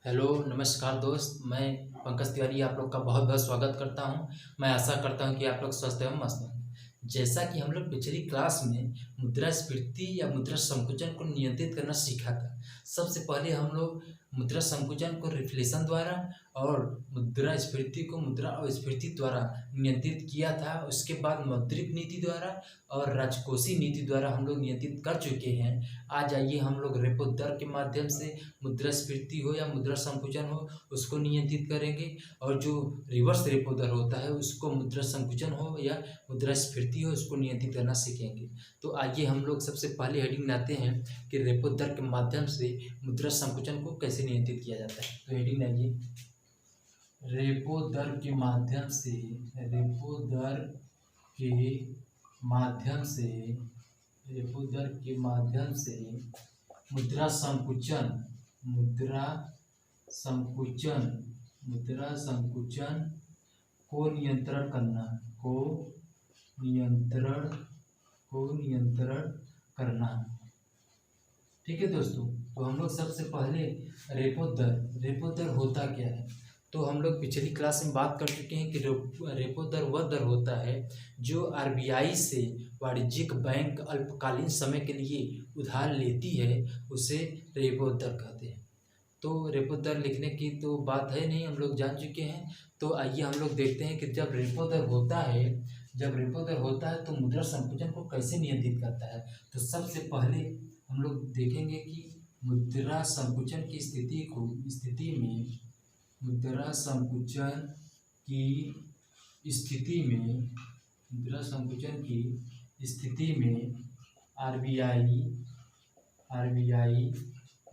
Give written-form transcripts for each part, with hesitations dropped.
Hello नमस्कार दोस्त, मैं पंकज तिवारी आप लोग का बहुत बहुत स्वागत करता हूं। मैं आशा करता हूं कि आप लोग स्वस्थ एवं मस्त हैं। जैसा कि हम लोग पिछली क्लास में मुद्रास्फीति या मुद्रा संकुचन को नियंत्रित करना सीखा था। सबसे पहले हम लोग मुद्रा संकुचन को रिफ्लेशन द्वारा और मुद्रास्फीति को मुद्रा अस्फीति द्वारा नियंत्रित किया था। उसके बाद मौद्रिक नीति द्वारा और राजकोषीय नीति द्वारा हम लोग नियंत्रित कर चुके हैं। आज आइए हम लोग रेपो दर के माध्यम से मुद्रास्फीति हो या मुद्रा संकुचन हो उसको नियंत्रित करेंगे, और जो रिवर्स रेपो दर होता है उसको मुद्रा संकुचन हो या मुद्रास्फीति हो उसको नियंत्रित करना सीखेंगे। तो आइए हम लोग सबसे पहले हेडिंग लाते हैं कि रेपो दर के माध्यम से मुद्रा संकुचन को कैसे नियंत्रित किया जाता है। तो हेडिंग लाइए, रेपो दर के माध्यम से, रेपो दर के माध्यम से, रेपो दर के माध्यम से मुद्रा संकुचन, मुद्रा संकुचन, मुद्रा संकुचन को नियंत्रण करना, को नियंत्रण करना। ठीक है दोस्तों, तो हम लोग सबसे पहले रेपो दर होता क्या है। तो हम लोग पिछली क्लास में बात कर चुके हैं कि रेपो दर वह दर होता है जो आरबीआई से वाणिज्यिक बैंक अल्पकालीन समय के लिए उधार लेती है, उसे रेपो दर कहते हैं। तो रेपो दर लिखने की तो बात है नहीं, हम लोग जान चुके हैं। तो आइए हम लोग देखते हैं कि जब रेपो दर होता है तो मुद्रा संकुचन को कैसे नियंत्रित करता है। तो सबसे पहले हम लोग देखेंगे कि मुद्रा संकुचन की स्थिति में आरबीआई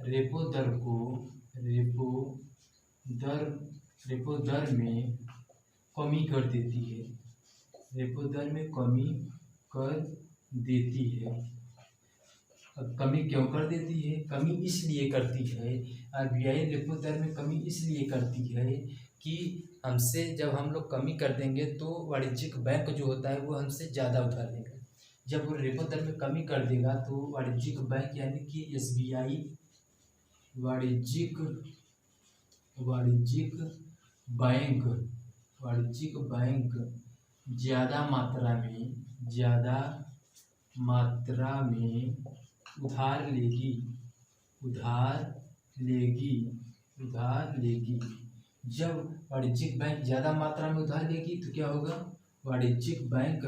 रेपो दर में कमी कर देती है, रेपो दर में कमी कर देती है। अब कमी क्यों कर देती है? कमी इसलिए करती है, आरबीआई रेपो दर में कमी इसलिए करती है कि हमसे जब हम लोग कमी कर देंगे तो वाणिज्यिक बैंक जो होता है वो हमसे ज़्यादा उधार लेगा। जब वो रेपो दर में कमी कर देगा तो वाणिज्यिक बैंक यानी कि एसबीआई, वाणिज्यिक बैंक ज़्यादा मात्रा में उधार लेगी। जब वाणिज्यिक बैंक ज़्यादा मात्रा में उधार लेगी तो क्या होगा? वाणिज्यिक बैंक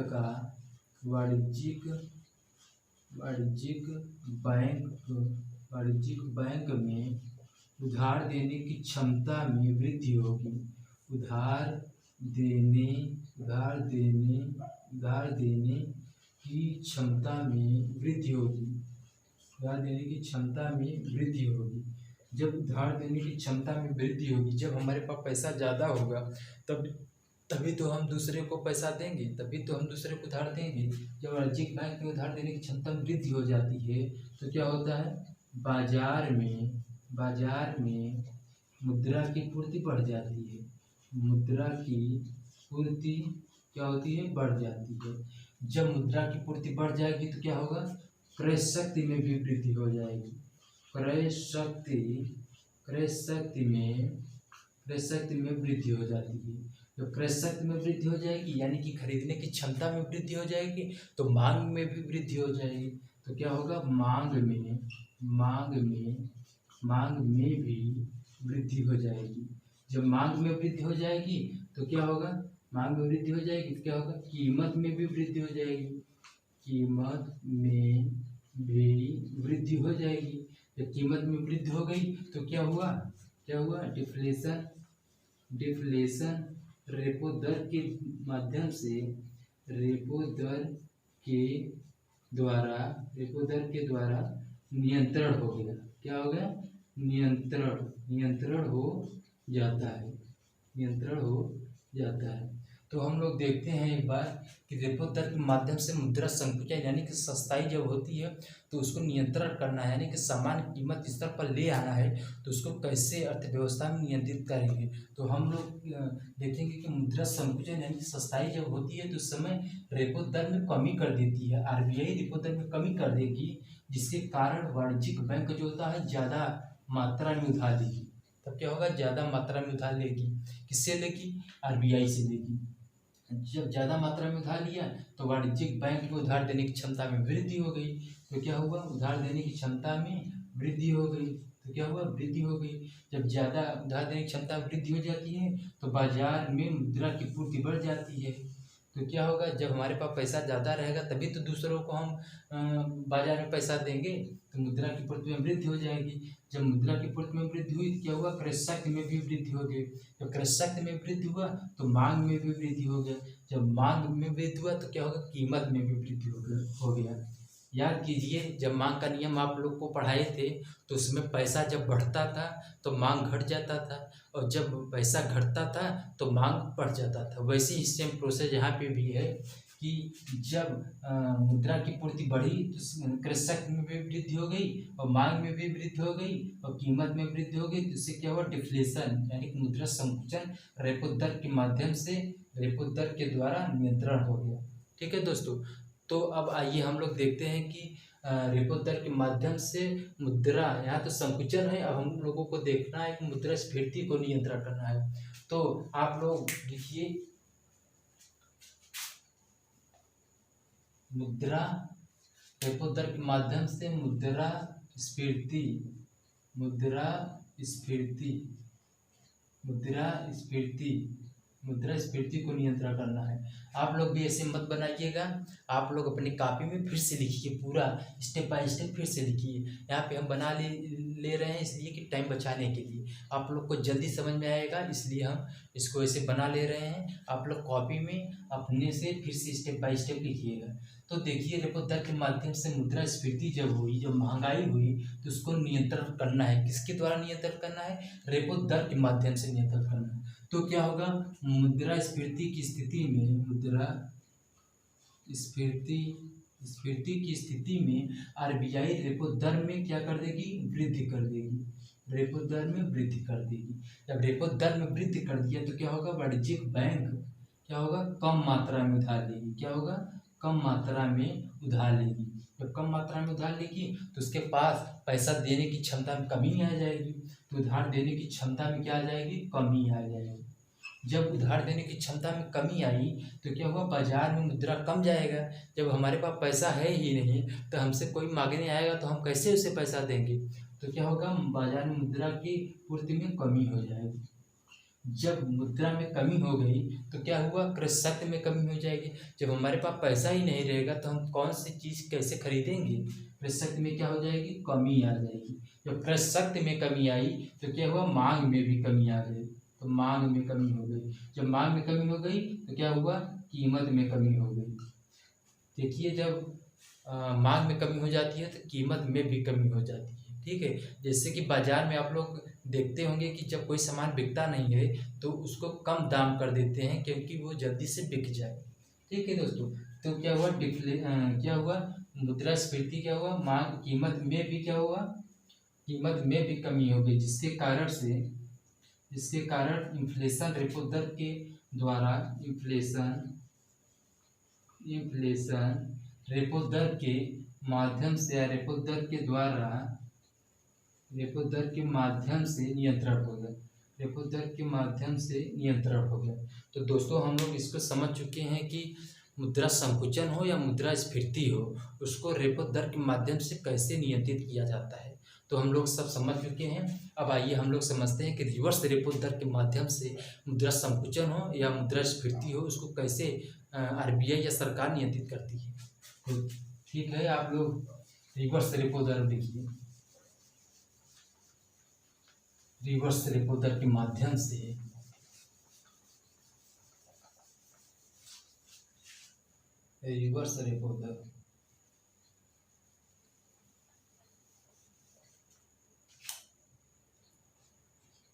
में उधार देने की क्षमता में वृद्धि होगी। उधार देने की क्षमता में वृद्धि होगी। जब उधार देने की क्षमता में वृद्धि होगी, जब हमारे पास पैसा ज़्यादा होगा तभी तो हम दूसरे को पैसा देंगे, तभी तो हम दूसरे को उधार देंगे। जब वाणिज्यिक बैंक में उधार देने की क्षमता में वृद्धि हो जाती है तो क्या होता है? बाजार में मुद्रा की पूर्ति बढ़ जाती है। मुद्रा की पूर्ति क्या होती है? बढ़ जाती है। जब मुद्रा की पूर्ति बढ़ जाएगी तो क्या होगा? क्रय शक्ति में भी वृद्धि हो जाएगी। क्रय शक्ति में वृद्धि हो जाती है। जब क्रय शक्ति में वृद्धि हो जाएगी यानी कि खरीदने की क्षमता में वृद्धि हो जाएगी तो मांग में भी वृद्धि हो जाएगी। तो क्या होगा? मांग में भी वृद्धि हो जाएगी। जब मांग में वृद्धि हो जाएगी तो क्या होगा? मांग में वृद्धि हो जाएगी तो क्या होगा? कीमत में भी वृद्धि हो जाएगी। जब कीमत में वृद्धि हो गई तो क्या हुआ? डिफ्लेशन। रेपो दर के माध्यम से, रेपो दर के द्वारा नियंत्रण हो गया। क्या हो गया? नियंत्रण हो जाता है। तो हम लोग देखते हैं एक बार कि रेपो दर के माध्यम से मुद्रा संकुचन यानी कि सस्ताई जब होती है तो उसको नियंत्रण करना है, यानी कि समान कीमत स्तर पर ले आना है, तो उसको कैसे अर्थव्यवस्था में नियंत्रित करेंगे। तो हम लोग देखेंगे कि मुद्रा संकुचन यानी कि सस्ताई जब होती है तो उस समय रेपो दर में कमी कर देती है, आरबीआई रेपो दर में कमी कर देगी, जिसके कारण वाणिज्यिक बैंक जो होता है ज़्यादा मात्रा में उधार देगी। तब क्या होगा, ज़्यादा मात्रा में उधार लेगी। किससे लेगी, आरबीआई से लेगी। जब ज़्यादा मात्रा में उधार लिया तो वाणिज्यिक बैंक को उधार देने की क्षमता में वृद्धि हो गई। तो क्या हुआ, उधार देने की क्षमता में वृद्धि हो गई। तो क्या हुआ, वृद्धि हो गई। जब ज़्यादा उधार देने की क्षमता में वृद्धि हो जाती है तो बाजार में मुद्रा की पूर्ति बढ़ जाती है। तो क्या होगा, जब हमारे पास पैसा ज़्यादा रहेगा तभी तो दूसरों को हम बाजार में पैसा देंगे, तो मुद्रा की पूर्ति में वृद्धि हो जाएगी। जब मुद्रा की पूर्ति में वृद्धि हुई तो क्या हुआ, क्रय शक्ति में भी वृद्धि हो गई। जब क्रय शक्ति में वृद्धि हुआ तो मांग में भी वृद्धि हो गया। जब मांग में वृद्धि हुआ तो क्या होगा, कीमत में भी वृद्धि हो गया। याद कीजिए, जब मांग का नियम आप लोग को पढ़ाए थे तो उसमें पैसा जब बढ़ता था तो मांग घट जाता था, और जब पैसा घटता था तो मांग बढ़ जाता था। वैसे ही सेम प्रोसेस यहाँ पे भी है कि जब मुद्रा की पूर्ति बढ़ी तो क्रय शक्ति में भी वृद्धि हो गई और मांग में भी वृद्धि हो गई और कीमत में वृद्धि हो गई। तो इससे क्या हुआ, डिफ्लेशन यानी कि मुद्रा संकुचन रेपो दर के माध्यम से, रेपो दर के द्वारा नियंत्रण हो गया। ठीक है दोस्तों, तो अब आइए हम लोग देखते हैं कि रेपो दर के माध्यम से मुद्रा, यहाँ तो संकुचन है, अब हम लोगों को देखना है कि मुद्रास्फीति को नियंत्रण करना है। तो आप लोग देखिए, मुद्रा रेपो दर के माध्यम से मुद्रास्फीति मुद्रास्फीति को नियंत्रण करना है। आप लोग भी ऐसे मत बनाइएगा, आप लोग अपनी कॉपी में फिर से लिखिए, पूरा स्टेप बाय स्टेप फिर से लिखिए। यहाँ पे हम बना ले रहे हैं इसलिए कि टाइम बचाने के लिए, आप लोग को जल्दी समझ में आएगा, इसलिए हम इसको ऐसे बना ले रहे हैं। आप लोग कॉपी में अपने से फिर से स्टेप बाय स्टेप लिखिएगा। तो देखिए, रेपो दर के माध्यम से मुद्रास्फीति जब हुई, जब महंगाई हुई, तो उसको नियंत्रण करना है। किसके द्वारा नियंत्रण करना है, रेपो दर के माध्यम से नियंत्रण करना है। तो क्या होगा, मुद्रास्फीति की स्थिति में आरबीआई रेपो दर में क्या कर देगी, वृद्धि कर देगी। रेपो दर में वृद्धि कर देगी। जब रेपो दर में वृद्धि कर दिया तो क्या होगा, वाणिज्यिक बैंक क्या होगा, कम मात्रा में उधार लेगी। क्या होगा, कम मात्रा में उधार लेगी। जब कम मात्रा में उधार लेगी तो उसके पास पैसा देने की क्षमता में कमी आ जाएगी। तो उधार देने की क्षमता में क्या आ जाएगी, कमी आ जाएगी। जब उधार देने की क्षमता में कमी आई तो क्या हुआ, बाजार में मुद्रा कम जाएगा। जब हमारे पास पैसा है ही नहीं तो हमसे कोई मांगने आएगा तो हम कैसे उसे पैसा देंगे। तो क्या होगा, बाजार में मुद्रा की पूर्ति में कमी हो जाएगी। जब मुद्रा में कमी हो गई तो क्या हुआ, क्रय शक्ति में कमी हो जाएगी। जब हमारे पास पैसा ही नहीं रहेगा तो हम कौन सी चीज़ कैसे खरीदेंगे। क्रय शक्ति में क्या हो जाएगी, कमी आ जाएगी। जब क्रय शक्ति में कमी आई तो क्या हुआ, मांग में भी कमी आ गई। तो मांग में कमी हो गई। जब मांग में कमी हो गई तो क्या हुआ, कीमत में कमी हो गई। देखिए, जब मांग में कमी हो जाती है तो कीमत में भी कमी हो जाती है। ठीक है, जैसे कि बाजार में आप लोग देखते होंगे कि जब कोई सामान बिकता नहीं है तो उसको कम दाम कर देते हैं क्योंकि वो जल्दी से बिक जाए। ठीक है दोस्तों, तो क्या हुआ, क्या हुआ, मुद्रास्फीति क्या हुआ, मांग कीमत में भी क्या हुआ, कीमत में भी कमी हो गई, जिसके कारण इन्फ्लेशन रेपो दर के द्वारा, इन्फ्लेशन रेपो दर के माध्यम से या रेपो दर के माध्यम से नियंत्रण हो गया। रेपो दर के माध्यम से नियंत्रण हो गया। तो दोस्तों, हम लोग इसको समझ चुके हैं कि मुद्रा संकुचन हो या मुद्रास्फीति हो, उसको रेपो दर के माध्यम से कैसे नियंत्रित किया जाता है। तो हम लोग सब समझ चुके हैं। अब आइए हम लोग समझते हैं कि रिवर्स रेपो दर के माध्यम से मुद्रा संकुचन हो या मुद्रास्फीति हो, उसको कैसे आरबीआई या सरकार नियंत्रित करती है। तो ठीक है, आप लोग रिवर्स रेपो दर देखिए। रिवर्स रेपो दर के माध्यम से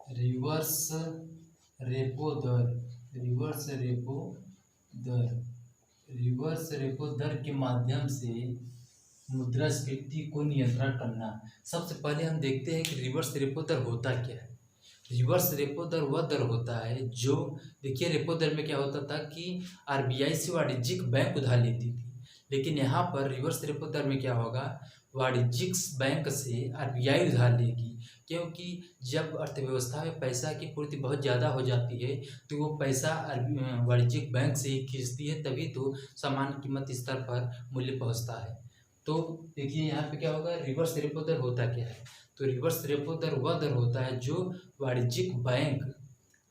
रिवर्स रेपो दर के माध्यम से मुद्रास्फीति को नियंत्रण करना। सबसे पहले हम देखते हैं कि रिवर्स रेपो दर होता क्या है। रिवर्स रेपो दर वह दर होता है जो, देखिए, रेपो दर में क्या होता था कि आरबीआई से वाणिज्यिक बैंक उधार लेती थी, लेकिन यहाँ पर रिवर्स रेपो दर में क्या होगा, वाणिज्यिक बैंक से आरबीआई उधार लेगी। क्योंकि जब अर्थव्यवस्था में पैसा की पूर्ति बहुत ज़्यादा हो जाती है तो वो पैसा वाणिज्यिक बैंक से ही खींचती है, तभी तो सामान्य कीमत स्तर पर मूल्य पहुंचता है। तो देखिए यहाँ पे क्या होगा, रिवर्स रेपो दर होता क्या है। तो रिवर्स रेपो दर वह दर होता है जो वाणिज्यिक बैंक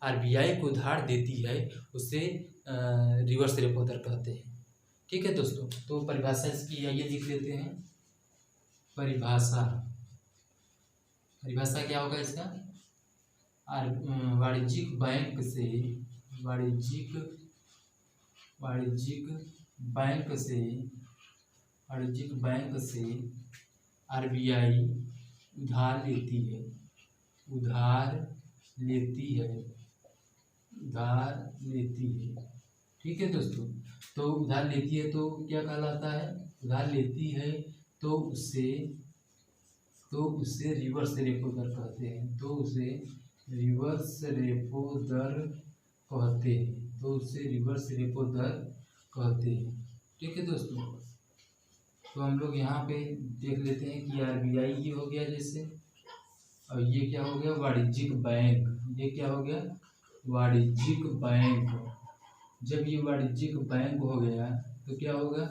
आरबीआई को उधार देती है, उसे रिवर्स रेपो दर कहते हैं। ठीक है दोस्तों, तो परिभाषा इसकी आइए लिख लेते हैं। परिभाषा क्या होगा इसका, वाणिज्यिक बैंक से वाणिज्यिक बैंक से आरबीआई उधार लेती है ठीक है दोस्तों। तो उधार लेती है तो क्या कहलाता है, उधार लेती है तो उसे रिवर्स रेपो दर कहते हैं। ठीक है दोस्तों। तो हम लोग यहाँ पे देख लेते हैं कि आरबीआई ये हो गया जैसे, और ये क्या हो गया, वाणिज्यिक बैंक। ये क्या हो गया, वाणिज्यिक बैंक। जब ये वाणिज्यिक बैंक हो गया तो क्या होगा,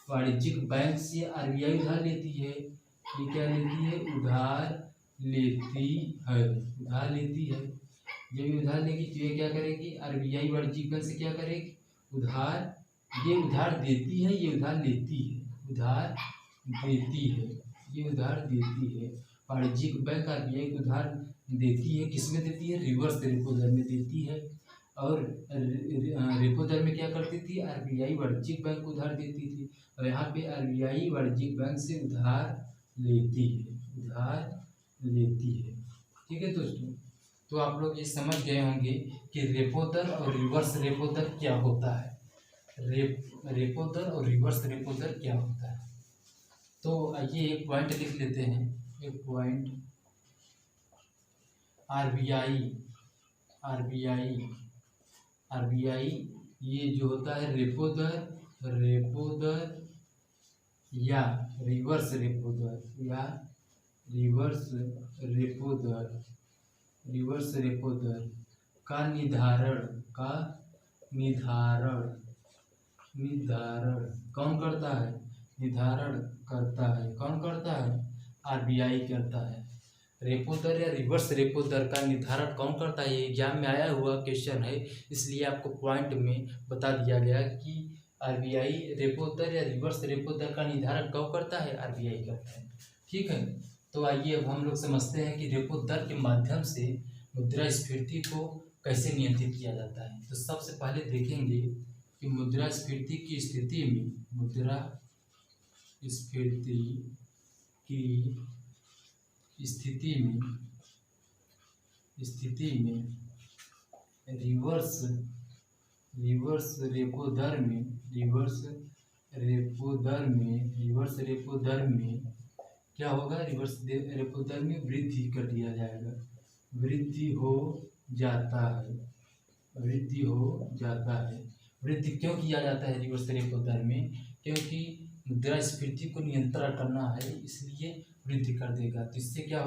वाणिज्यिक बैंक से आरबीआई उधार लेती है। ये क्या लेती है, उधार लेती है। जब ये उधार लेगी तो ये क्या करेगी, आरबीआई वाणिज्यिक बैंक से क्या करेगी, ये उधार देती है, ये उधार लेती है। ये उधार देती है। वाणिज्यिक बैंक आरबीआई को उधार देती है, किसमें देती है, रिवर्स रेपो दर में देती है। और रेपो दर में क्या करती थी, आरबीआई वाणिज्यिक बैंक को उधार देती थी, और यहाँ पे आरबीआई वाणिज्यिक बैंक से उधार लेती है। ठीक है दोस्तों, तो आप लोग ये समझ गए होंगे कि रेपो दर और रिवर्स रेपो दर क्या होता है। रेपो दर और रिवर्स रेपो दर क्या होता है। तो आइए एक पॉइंट लिख लेते हैं, एक पॉइंट, आरबीआई ये जो होता है रेपो दर या रिवर्स रेपो दर का निर्धारण कौन करता है, कौन करता है, आरबीआई करता है। रेपो दर या रिवर्स रेपो दर का निर्धारण कौन करता है, ये एग्जाम में आया हुआ क्वेश्चन है, इसलिए आपको पॉइंट में बता दिया गया कि आरबीआई रेपो दर या रिवर्स रेपो दर का निर्धारण कौन करता है, आरबीआई करता है। ठीक है, तो आइए अब हम लोग समझते हैं कि रेपो दर के माध्यम से मुद्रास्फीति को कैसे नियंत्रित किया जाता है। तो सबसे पहले देखेंगे कि मुद्रास्फीति की स्थिति में रिवर्स रेपो दर में क्या होगा, रिवर्स रेपो दर में वृद्धि कर दिया जाएगा, वृद्धि हो जाता है। वृद्धि क्यों किया जाता है रिवर्स रेपो दर में, क्योंकि मुद्रास्फीति को नियंत्रण करना है, इसलिए वृद्धि कर देगा। तो इससे क्या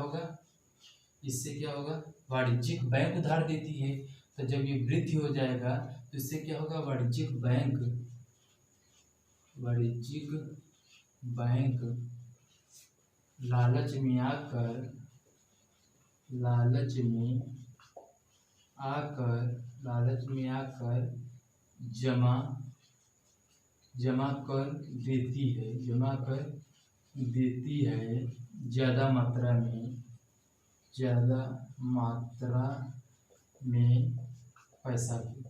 होगा, वाणिज्यिक बैंक उधार देती है, तो जब ये वृद्धि हो जाएगा तो इससे क्या होगा, वाणिज्यिक बैंक लालच में आकर जमा कर देती है ज़्यादा मात्रा में पैसा की।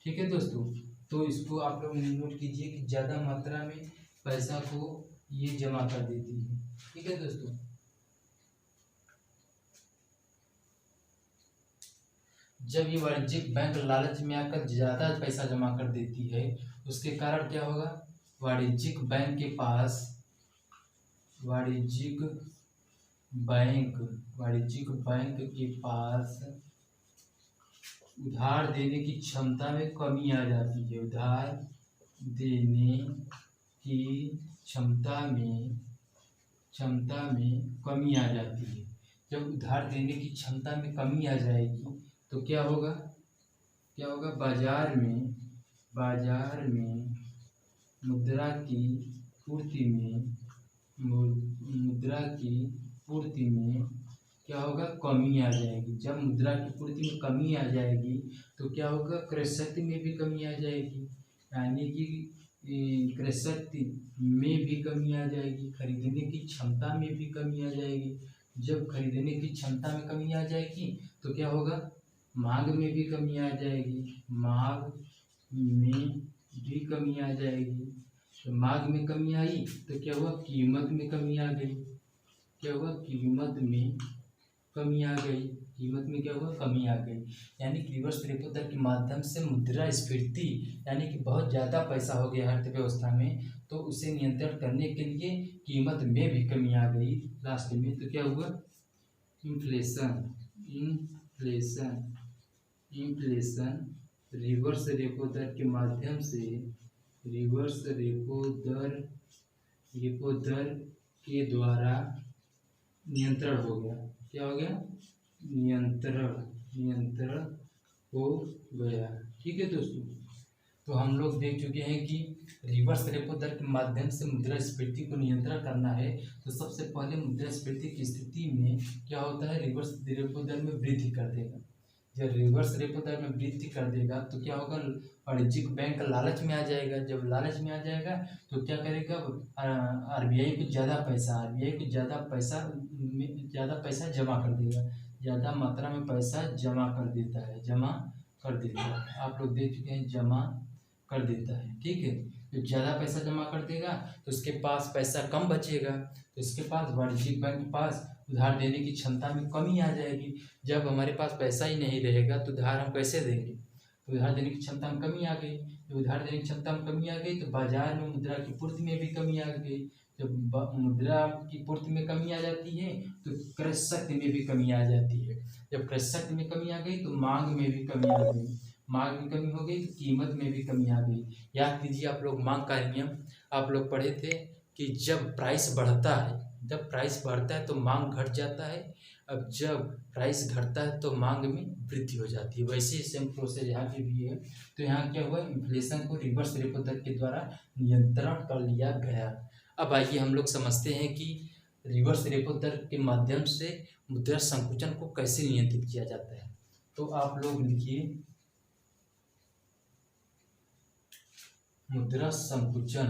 ठीक है दोस्तों, तो इसको आप लोग नोट कीजिए कि ज़्यादा मात्रा में पैसा को ये जमा कर देती है। ठीक है दोस्तों, जब ये वाणिज्यिक बैंक लालच में आकर ज़्यादा पैसा जमा कर देती है, उसके कारण क्या होगा, वाणिज्यिक बैंक के पास उधार देने की क्षमता में कमी आ जाती है। उधार देने की क्षमता में कमी आ जाती है। जब उधार देने की क्षमता में कमी आ जाएगी तो क्या होगा, बाजार में मुद्रा की पूर्ति में क्या होगा, कमी आ जाएगी। जब मुद्रा की पूर्ति में कमी आ जाएगी तो क्या होगा, क्रय शक्ति में भी कमी आ जाएगी, यानी कि क्रय शक्ति में भी कमी आ जाएगी, खरीदने की क्षमता में भी कमी आ जाएगी। जब खरीदने की क्षमता में कमी आ जाएगी तो क्या होगा, मांग में भी कमी आ जाएगी, तो मांग में कमी आई तो क्या हुआ, कीमत में कमी आ गई। यानी कि रिवर्स रेपो दर के माध्यम से मुद्रास्फीति यानी कि बहुत ज़्यादा पैसा हो गया अर्थव्यवस्था में, तो उसे नियंत्रण करने के लिए कीमत में भी कमी आ गई लास्ट में। तो क्या हुआ, इन्फ्लेशन रिवर्स रेपो दर के माध्यम से रेपो दर के द्वारा नियंत्रण हो गया। क्या हो गया, नियंत्रण हो गया। ठीक है दोस्तों, तो हम लोग देख चुके हैं कि रिवर्स रेपो दर के माध्यम से मुद्रास्फीति को नियंत्रण करना है। तो सबसे पहले मुद्रास्फीति की स्थिति में क्या होता है, रिवर्स रेपो दर में वृद्धि कर देगा। जब रिवर्स रेपो दर में वृद्धि कर देगा तो क्या होगा, वाणिज्यिक बैंक लालच में आ जाएगा। जब लालच में आ जाएगा तो क्या करेगा, आरबीआई को ज़्यादा पैसा जमा कर देगा, ज़्यादा मात्रा में पैसा जमा कर देता है। आप लोग देख चुके हैं, जमा कर देता है। ठीक है, तो ज़्यादा पैसा जमा कर देगा तो उसके पास पैसा कम बचेगा, तो इसके पास वाणिज्यिक बैंक के पास उधार देने की क्षमता में कमी आ जाएगी। जब हमारे पास पैसा ही नहीं रहेगा तो उधार हम कैसे देंगे, तो उधार देने की क्षमता में कमी आ गई। तो उधार देने की क्षमता में कमी आ गई तो बाजार में मुद्रा की पूर्ति में भी कमी आ गई। जब मुद्रा की पूर्ति में कमी आ जाती है तो क्रय शक्ति में भी कमी आ जाती है। जब क्रय शक्ति में कमी आ गई तो मांग में भी कमी आ गई, मांग में कमी हो गई तो कीमत में भी कमी आ गई। याद कीजिए, आप लोग मांग का नियम आप लोग पढ़े थे कि जब प्राइस बढ़ता है तो मांग घट जाता है, अब जब प्राइस घटता है तो मांग में वृद्धि हो जाती है। वैसे ही सेम प्रोसेस यहाँ पे भी है। तो यहाँ क्या हुआ, इन्फ्लेशन को रिवर्स रेपो दर के द्वारा नियंत्रण कर लिया गया। अब आइए हम लोग समझते हैं कि रिवर्स रेपो दर के माध्यम से मुद्रा संकुचन को कैसे नियंत्रित किया जाता है। तो आप लोग लिखिए, मुद्रा संकुचन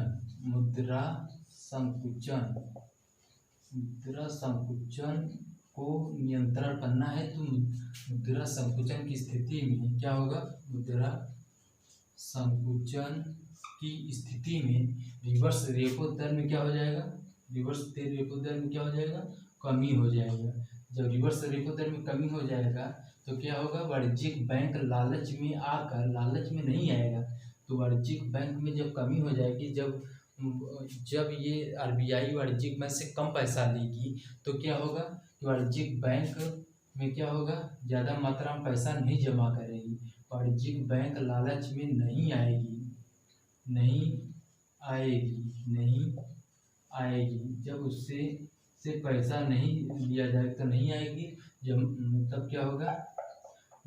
को नियंत्रण करना है तो मुद्रा संकुचन की स्थिति में क्या होगा, मुद्रा संकुचन की स्थिति में रिवर्स रेपो दर में क्या हो जाएगा, कमी हो जाएगा। जब रिवर्स रेपो दर में कमी हो जाएगा तो क्या होगा, वाणिज्यिक बैंक लालच में नहीं आएगा। तो वाणिज्यिक बैंक में जब कमी हो जाएगी, जब ये आरबीआई वाणिज्यिक बैंक से कम पैसा लेगी तो क्या होगा, वाणिज्यिक बैंक में क्या होगा, ज़्यादा मात्रा में पैसा नहीं जमा करेगी। वाणिज्यिक बैंक लालच में नहीं आएगी। जब उससे पैसा नहीं लिया जाएगा तो नहीं आएगी। तब क्या होगा,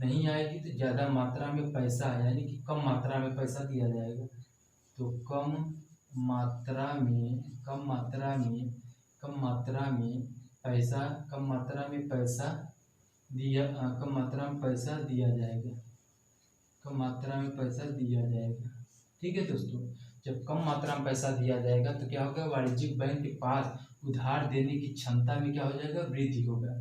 नहीं आएगी तो ज़्यादा मात्रा में पैसा यानी कि कम मात्रा में पैसा दिया जाएगा। तो कम मात्रा में पैसा दिया जाएगा। ठीक है दोस्तों, जब कम मात्रा में पैसा दिया जाएगा तो क्या होगा, वाणिज्यिक बैंक के पास उधार देने की क्षमता में क्या हो जाएगा, वृद्धि होगा।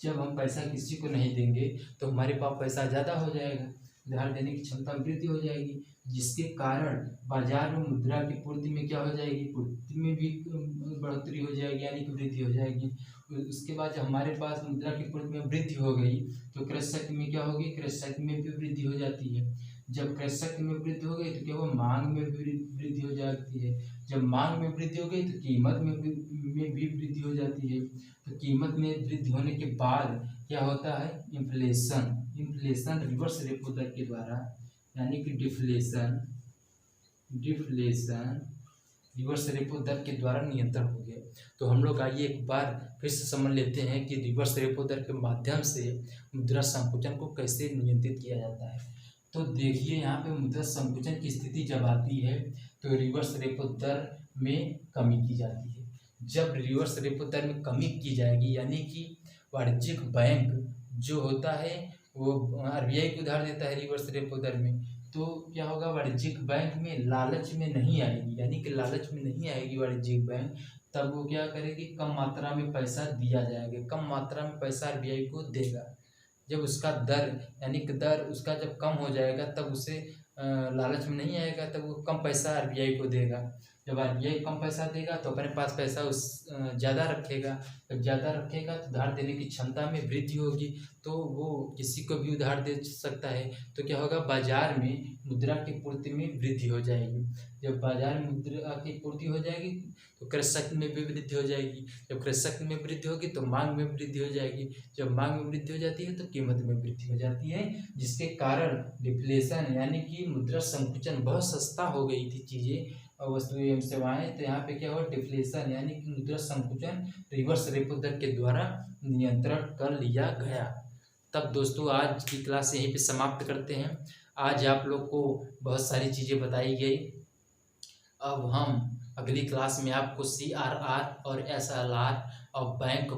जब हम पैसा किसी को नहीं देंगे तो हमारे पास पैसा ज़्यादा हो जाएगा, उधार देने की क्षमता में वृद्धि हो जाएगी, जिसके कारण बाजार में मुद्रा की पूर्ति में क्या हो जाएगी, पूर्ति में भी बढ़ोतरी हो जाएगी यानी कि वृद्धि हो जाएगी। उसके बाद जब हमारे पास मुद्रा की पूर्ति में वृद्धि हो गई तो क्रय शक्ति में क्या होगी, क्रय शक्ति में भी वृद्धि हो जाती है। जब क्रय शक्ति में वृद्धि हो गई तो क्या हुआ, मांग में वृद्धि हो जाती है। जब मांग में वृद्धि हो गई तो कीमत में भी वृद्धि हो जाती है। तो कीमत में वृद्धि होने के बाद क्या होता है, इन्फ्लेशन रिवर्स रेपो दर के द्वारा यानी कि डिफ्लेशन रिवर्स रेपो दर के द्वारा नियंत्रण हो गया। तो हम लोग आइए एक बार फिर से समझ लेते हैं कि रिवर्स रेपो दर के माध्यम से मुद्रा संकुचन को कैसे नियंत्रित किया जाता है। तो देखिए यहाँ पे मुद्रा संकुचन की स्थिति जब आती है तो रिवर्स रेपो दर में कमी की जाती है। जब रिवर्स रेपो दर में कमी की जाएगी यानी कि वाणिज्यिक बैंक जो होता है वो आरबीआई को उधार देता है रिवर्स रेपो दर में, तो क्या होगा, वाणिज्यिक बैंक में लालच में नहीं आएगी, यानी कि लालच में नहीं आएगी वाणिज्यिक बैंक। तब वो क्या करेगी, कम मात्रा में पैसा दिया जाएगा, कम मात्रा में पैसा आरबीआई को देगा। जब उसका दर यानी कि दर उसका जब कम हो जाएगा तब उसे लालच में नहीं आएगा, तब वो कम पैसा आरबीआई को देगा। जब आरबीआई कम पैसा देगा तो अपने पास पैसा ज़्यादा रखेगा। जब ज़्यादा रखेगा तो उधार देने की क्षमता में वृद्धि होगी, तो वो किसी को भी उधार दे सकता है। तो क्या होगा, बाजार में मुद्रा की पूर्ति में वृद्धि हो जाएगी। जब बाजार में मुद्रा की पूर्ति हो जाएगी तो क्रय शक्ति में भी वृद्धि हो जाएगी। जब क्रय शक्ति में वृद्धि होगी तो मांग में वृद्धि हो जाएगी। जब मांग में वृद्धि हो जाती है तो कीमत में वृद्धि हो जाती है, जिसके कारण डिफ्लेशन यानी कि मुद्रा संकुचन, बहुत सस्ता हो गई थी चीज़ें और वस्तुएं एवं सेवाएं, तो यहाँ पे क्या हुआ, डिफ्लेशन यानी कि मुद्रा संकुचन रिवर्स रेपो दर के द्वारा नियंत्रण कर लिया गया। तब दोस्तों आज की क्लास यहीं पे समाप्त करते हैं। आज आप लोग को बहुत सारी चीज़ें बताई गई। अब हम अगली क्लास में आपको CRR और SLR और बैंक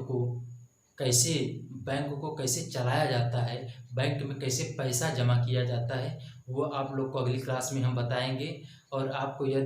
को कैसे चलाया जाता है, बैंक में कैसे पैसा जमा किया जाता है, वो आप लोग को अगली क्लास में हम बताएंगे। और आपको यदि